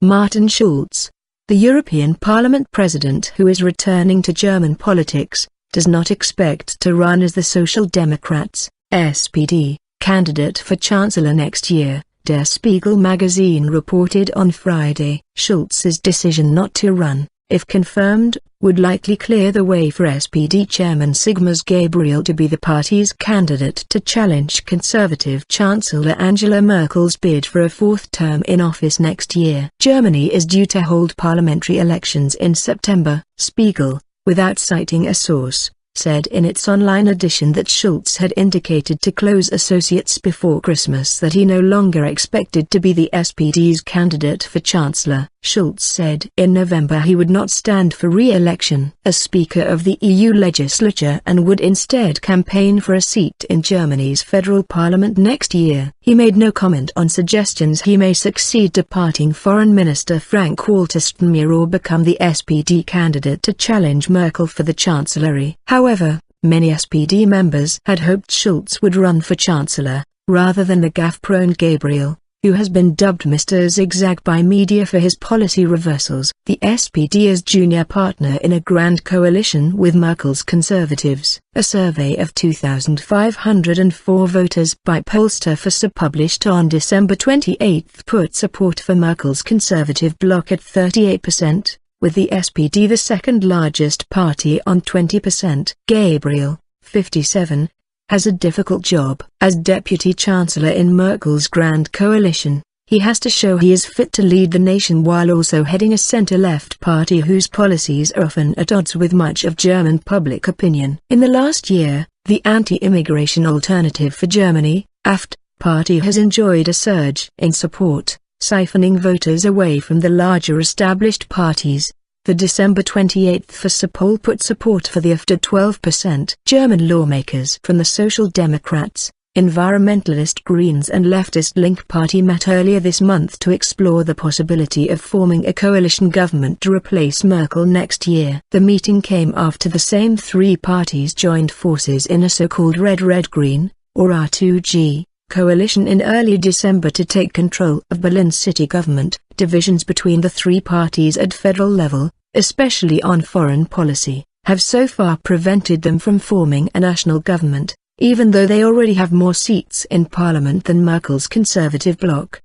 Martin Schulz, the European Parliament President who is returning to German politics, does not expect to run as the Social Democrats, SPD, candidate for Chancellor next year, Der Spiegel magazine reported on Friday. Schulz's decision not to run, if confirmed, would likely clear the way for SPD chairman Sigmar Gabriel to be the party's candidate to challenge Conservative Chancellor Angela Merkel's bid for a fourth term in office next year. Germany is due to hold parliamentary elections in September, Spiegel, without citing a source, said in its online edition that Schulz had indicated to close associates before Christmas that he no longer expected to be the SPD's candidate for Chancellor. Schulz said in November he would not stand for re-election as Speaker of the EU legislature and would instead campaign for a seat in Germany's federal parliament next year. He made no comment on suggestions he may succeed departing Foreign Minister Frank-Walter Steinmeier or become the SPD candidate to challenge Merkel for the chancellery. However, many SPD members had hoped Schulz would run for Chancellor, rather than the gaffe-prone Gabriel, who has been dubbed Mr. Zigzag by media for his policy reversals. The SPD is junior partner in a grand coalition with Merkel's Conservatives. A survey of 2,504 voters by pollster FASA published on December 28 put support for Merkel's Conservative bloc at 38%. With the SPD the second largest party on 20%. Gabriel, 57, has a difficult job. As Deputy Chancellor in Merkel's Grand Coalition, he has to show he is fit to lead the nation while also heading a centre-left party whose policies are often at odds with much of German public opinion. In the last year, the anti-immigration Alternative for Germany, AfD, party has enjoyed a surge in support, siphoning voters away from the larger established parties. The December 28 FASA poll put support for the AfD at 12%. German lawmakers from the Social Democrats, environmentalist Greens and leftist Link Party met earlier this month to explore the possibility of forming a coalition government to replace Merkel next year. The meeting came after the same three parties joined forces in a so-called Red-Red-Green, or R2G, coalition in early December to take control of Berlin's city government. Divisions between the three parties at federal level, especially on foreign policy, have so far prevented them from forming a national government, even though they already have more seats in parliament than Merkel's Conservative bloc.